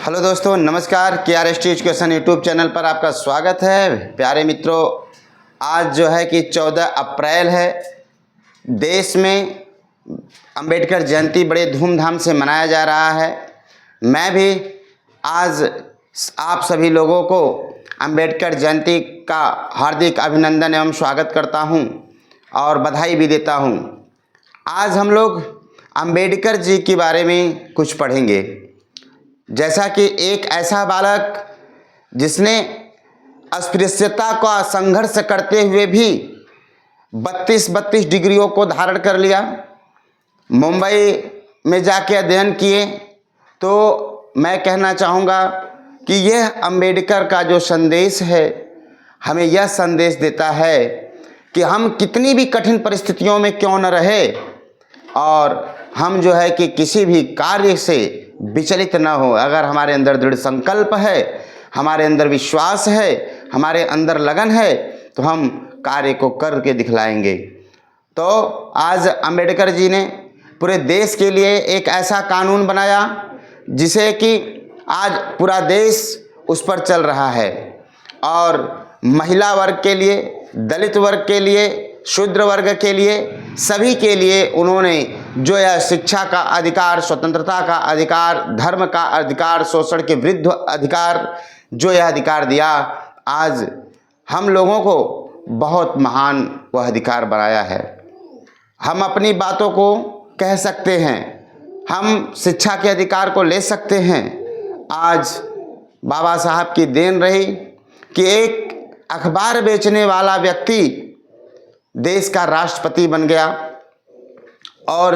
Hello दोस्तों, नमस्कार। KRST education YouTube channel पर आपका स्वागत है। प्यारे मित्रों, आज जो है कि 14 अप्रैल है। देश में अंबेडकर जयंती बड़े धूमधाम से मनाया जा रहा है। मैं भी आज आप सभी लोगों को अंबेडकर जयंती का हार्दिक अभिनंदन एवं स्वागत करता हूं और बधाई भी देता हूं। आज हम लोग अंबेडकर जी के बारे में कुछ पढ़ेंगे। जैसा कि एक ऐसा बालक जिसने अस्पृश्यता का संघर्ष करते हुए भी 32 डिग्रियों को धारण कर लिया, मुंबई में जाके अध्ययन किए, तो मैं कहना चाहूँगा कि यह अंबेडकर का जो संदेश है हमें यह संदेश देता है कि हम कितनी भी कठिन परिस्थितियों में क्यों न रहे और हम जो है कि किसी भी कार्य से विचलित न हो। अगर हमारे अंदर दृढ़ संकल्प है, हमारे अंदर विश्वास है, हमारे अंदर लगन है, तो हम कार्य को करके दिखलाएंगे। तो आज अंबेडकर जी ने पूरे देश के लिए एक ऐसा कानून बनाया जिसे कि आज पूरा देश उस पर चल रहा है और महिला वर्ग के लिए, दलित वर्ग के लिए, शूद्र वर्ग के लिए, सभी के लिए उन्होंने जो यह शिक्षा का अधिकार, स्वतंत्रता का अधिकार, धर्म का अधिकार, शोषण के विरुद्ध अधिकार, जो यह अधिकार दिया, आज हम लोगों को बहुत महान वह अधिकार बनाया है। हम अपनी बातों को कह सकते हैं, हम शिक्षा के अधिकार को ले सकते हैं। आज बाबा साहब की देन रही कि एक अखबार बेचने वाला व्यक्ति देश का राष्ट्रपति बन गया और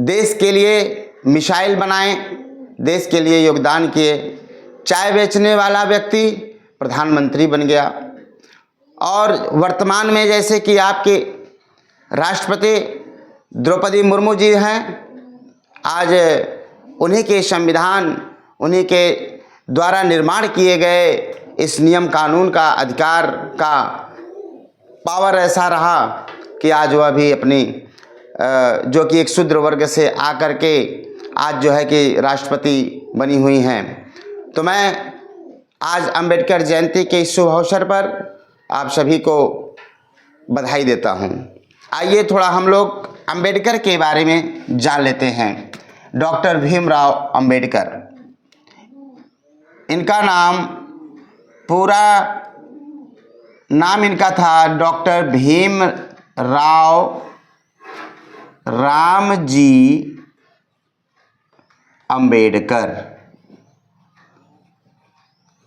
देश के लिए मिसाइल बनाए, देश के लिए योगदान किए। चाय बेचने वाला व्यक्ति प्रधानमंत्री बन गया और वर्तमान में जैसे कि आपके राष्ट्रपति द्रौपदी मुर्मू जी हैं, आज उन्हीं के संविधान, उन्हीं के द्वारा निर्माण किए गए इस नियम कानून का अधिकार का पावर ऐसा रहा कि आज वह भी अपनी जो कि एक शूद्र वर्ग से आकर के आज जो है कि राष्ट्रपति बनी हुई हैं। तो मैं आज अंबेडकर जयंती के इस शुभ अवसर पर आप सभी को बधाई देता हूं। आइए थोड़ा हम लोग अंबेडकर के बारे में जान लेते हैं। डॉक्टर भीमराव अंबेडकर, इनका नाम पूरा नाम इनका था डॉक्टर भीमराव रामजी अंबेडकर।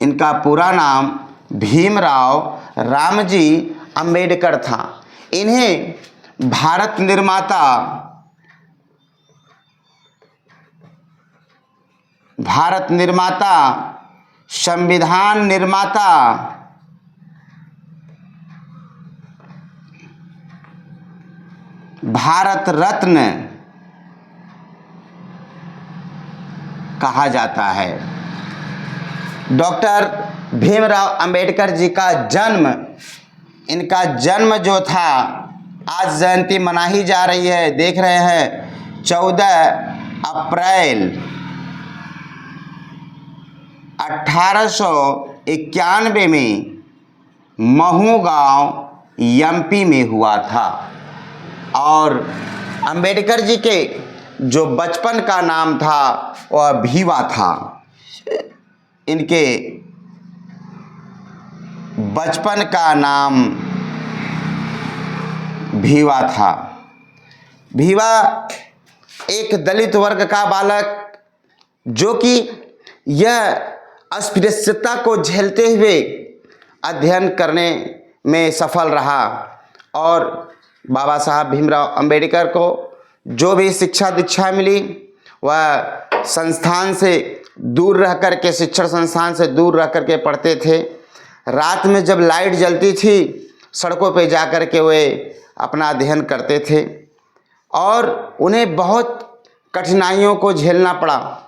इनका पूरा नाम भीमराव रामजी अंबेडकर था। इन्हें भारत निर्माता, संविधान निर्माता, भारत रत्न कहा जाता है। डॉक्टर भीमराव अंबेडकर जी का जन्म, इनका जन्म जो था, आज जयंती मनाई जा रही है, देख रहे हैं 14 अप्रैल 1891 में महू गांव MP में हुआ था। और अंबेडकर जी के जो बचपन का नाम था वह भीवा था। इनके बचपन का नाम भीवा था। भीवा एक दलित वर्ग का बालक जो कि यह अस्पृश्यता को झेलते हुए अध्ययन करने में सफल रहा और बाबा साहब भीमराव अंबेडकर को जो भी शिक्षा दीक्षा मिली वह संस्थान से दूर रह कर के, शिक्षण संस्थान से दूर रह कर के पढ़ते थे। रात में जब लाइट जलती थी, सड़कों पे जा कर के वे अपना अध्ययन करते थे और उन्हें बहुत कठिनाइयों को झेलना पड़ा।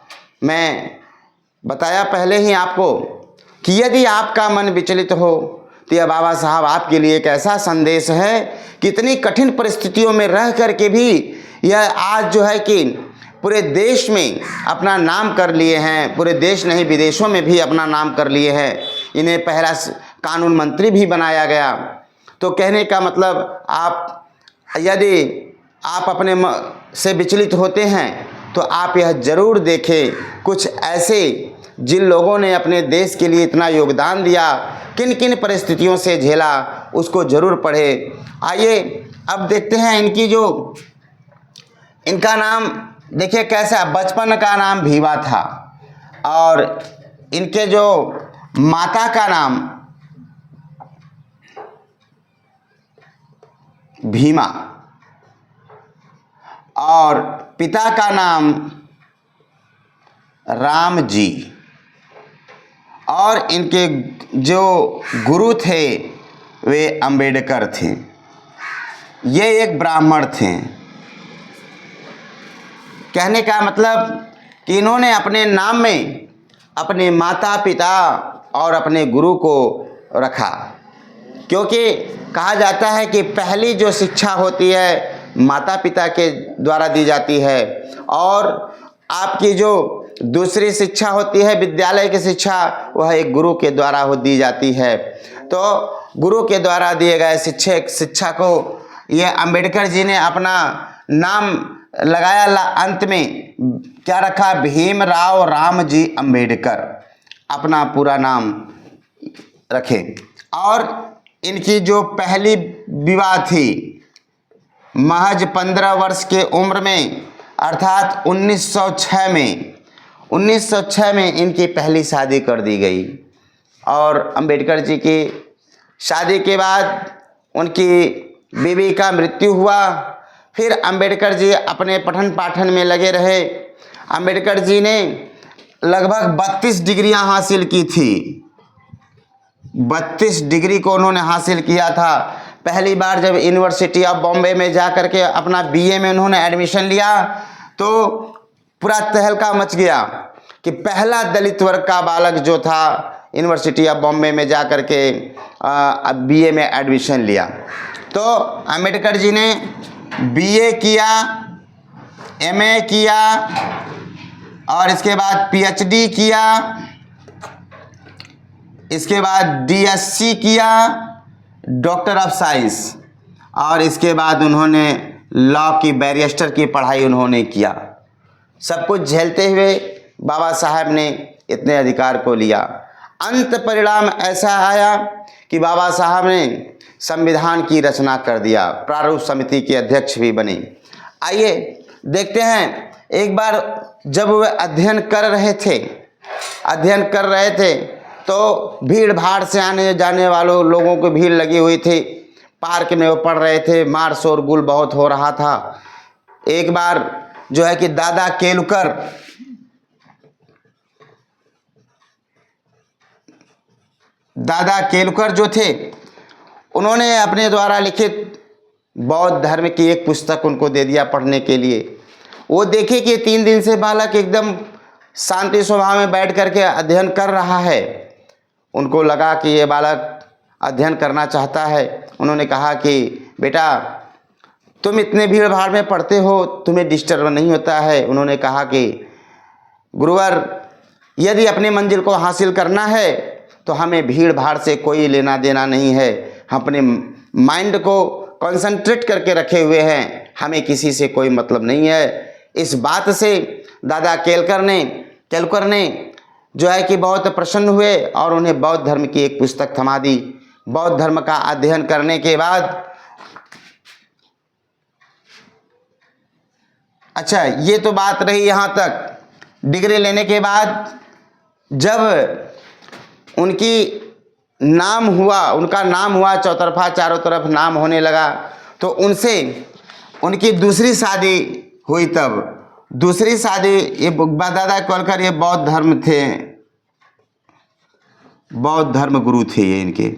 मैं बताया पहले ही आपको कि यदि आपका मन विचलित हो तो यह बाबा साहब आपके लिए एक ऐसा संदेश है। कितनी कठिन परिस्थितियों में रह कर के भी यह आज जो है कि पूरे देश में अपना नाम कर लिए हैं, पूरे देश नहीं विदेशों में भी अपना नाम कर लिए हैं। इन्हें पहला कानून मंत्री भी बनाया गया। तो कहने का मतलब, आप यदि आप अपने से विचलित होते हैं तो आप यह ज़रूर देखें, कुछ ऐसे जिन लोगों ने अपने देश के लिए इतना योगदान दिया, किन किन परिस्थितियों से झेला, उसको ज़रूर पढ़े। आइए अब देखते हैं इनका नाम देखिए कैसा। बचपन का नाम भीमा था और इनके जो माता का नाम भीमा और पिता का नाम राम जी, और इनके जो गुरु थे वे अंबेडकर थे। ये एक ब्राह्मण थे। कहने का मतलब कि इन्होंने अपने नाम में अपने माता पिता और अपने गुरु को रखा, क्योंकि कहा जाता है कि पहली जो शिक्षा होती है माता पिता के द्वारा दी जाती है, और आपकी जो दूसरी शिक्षा होती है विद्यालय की शिक्षा, वह एक गुरु के द्वारा दी जाती है। तो गुरु के द्वारा दिए गए शिक्षा को ये अंबेडकर जी ने अपना नाम लगाया, अंत में क्या रखा, भीमराव राम जी अंबेडकर, अपना पूरा नाम रखे। और इनकी जो पहली विवाह थी महज 15 वर्ष के उम्र में, अर्थात 1906 में इनकी पहली शादी कर दी गई। और अंबेडकर जी की शादी के बाद उनकी बीवी का मृत्यु हुआ। फिर अंबेडकर जी अपने पठन पाठन में लगे रहे। अंबेडकर जी ने लगभग 32 डिग्रियां हासिल की थी। 32 डिग्री को उन्होंने हासिल किया था। पहली बार जब यूनिवर्सिटी ऑफ बॉम्बे में जा कर के अपना बीए में उन्होंने एडमिशन लिया तो पूरा तहलका मच गया कि पहला दलित वर्ग का बालक जो था यूनिवर्सिटी ऑफ बॉम्बे में जा कर के बीए में एडमिशन लिया। तो अंबेडकर जी ने बीए किया, एमए किया और इसके बाद पीएचडी किया, इसके बाद डीएससी किया, डॉक्टर ऑफ साइंस, और इसके बाद उन्होंने लॉ की बैरिस्टर की पढ़ाई उन्होंने किया। सब कुछ झेलते हुए बाबा साहब ने इतने अधिकार को लिया। अंत परिणाम ऐसा आया कि बाबा साहब ने संविधान की रचना कर दिया, प्रारूप समिति के अध्यक्ष भी बने। आइए देखते हैं, एक बार जब वे अध्ययन कर रहे थे तो भीड़ भाड़ से आने जाने वालों लोगों की भीड़ लगी हुई थी। पार्क में वो पढ़ रहे थे, मार शोरगुल बहुत हो रहा था। एक बार जो है कि दादा केलकर जो थे, उन्होंने अपने द्वारा लिखित बौद्ध धर्म की एक पुस्तक उनको दे दिया पढ़ने के लिए। वो देखे कि 3 दिन से बालक एकदम शांति स्वभाव में बैठ करके अध्ययन कर रहा है। उनको लगा कि ये बालक अध्ययन करना चाहता है। उन्होंने कहा कि बेटा तुम इतने भीड़ भाड़ में पढ़ते हो, तुम्हें डिस्टर्ब नहीं होता है? उन्होंने कहा कि गुरुवर, यदि अपनी मंजिल को हासिल करना है तो हमें भीड़ भाड़ से कोई लेना देना नहीं है। हम अपने माइंड को कंसंट्रेट करके रखे हुए हैं, हमें किसी से कोई मतलब नहीं है। इस बात से दादा केलकर ने जो है कि बहुत प्रसन्न हुए और उन्हें बौद्ध धर्म की एक पुस्तक थमा दी। बौद्ध धर्म का अध्ययन करने के बाद, अच्छा ये तो बात रही यहाँ तक। डिग्री लेने के बाद जब उनका नाम हुआ चौतरफा, चारों तरफ नाम होने लगा, तो उनसे उनकी दूसरी शादी हुई। तब दूसरी शादी, ये दादा केलकर ये बौद्ध धर्म गुरु थे ये इनके,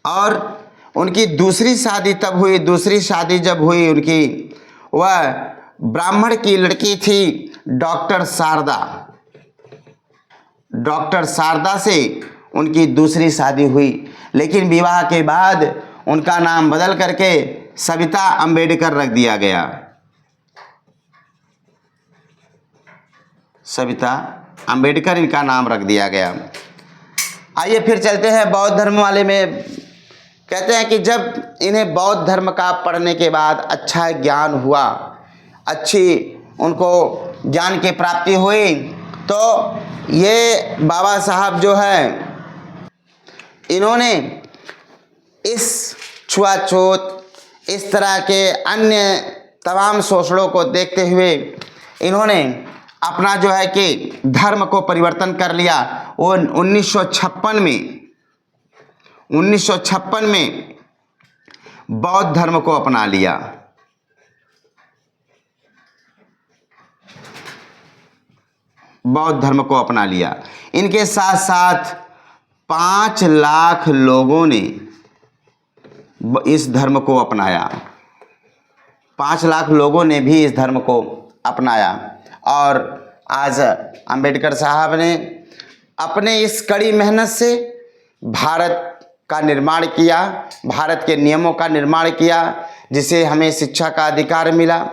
और उनकी दूसरी शादी तब हुई। दूसरी शादी जब हुई उनकी, वह ब्राह्मण की लड़की थी डॉक्टर शारदा से उनकी दूसरी शादी हुई। लेकिन विवाह के बाद उनका नाम बदल करके सविता अंबेडकर रख दिया गया। सविता अंबेडकर इनका नाम रख दिया गया। आइए फिर चलते हैं बौद्ध धर्म वाले में। कहते हैं कि जब इन्हें बौद्ध धर्म का पढ़ने के बाद अच्छा ज्ञान हुआ, अच्छी उनको ज्ञान की प्राप्ति हुई, तो ये बाबा साहब जो है इन्होंने इस छुआछूत, इस तरह के अन्य तमाम शोषणों को देखते हुए इन्होंने अपना जो है कि धर्म को परिवर्तन कर लिया। वो 1956 में बौद्ध धर्म को अपना लिया। बौद्ध धर्म को अपना लिया। इनके साथ साथ 5 लाख लोगों ने इस धर्म को अपनाया। 5 लाख लोगों ने भी इस धर्म को अपनाया और आज अंबेडकर साहब ने अपने इस कड़ी मेहनत से भारत का निर्माण किया, भारत के नियमों का निर्माण किया, जिसे हमें शिक्षा का अधिकार मिला।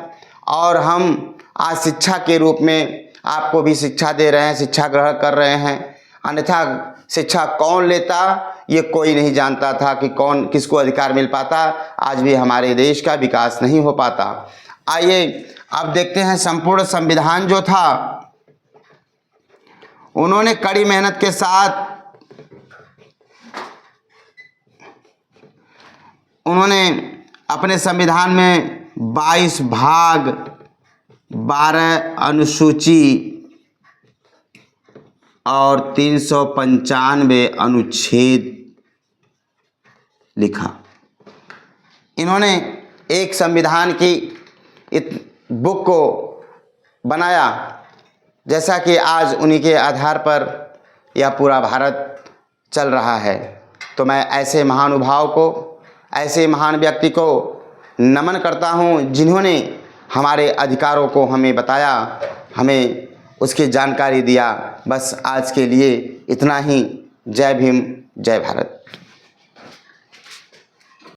और हम आज शिक्षा के रूप में आपको भी शिक्षा दे रहे हैं, शिक्षा ग्रहण कर रहे हैं। अन्यथा शिक्षा कौन लेता ये कोई नहीं जानता था कि कौन किसको अधिकार मिल पाता। आज भी हमारे देश का विकास नहीं हो पाता। आइए अब देखते हैं संपूर्ण संविधान जो था उन्होंने कड़ी मेहनत के साथ उन्होंने अपने संविधान में 22 भाग, 12 अनुसूची और 395 अनुच्छेद लिखा। इन्होंने एक संविधान की बुक को बनाया, जैसा कि आज उन्हीं के आधार पर यह पूरा भारत चल रहा है। तो मैं ऐसे महानुभाव को, ऐसे महान व्यक्ति को नमन करता हूँ जिन्होंने हमारे अधिकारों को हमें बताया, हमें उसकी जानकारी दिया। बस आज के लिए इतना ही। जय भीम, जय भारत।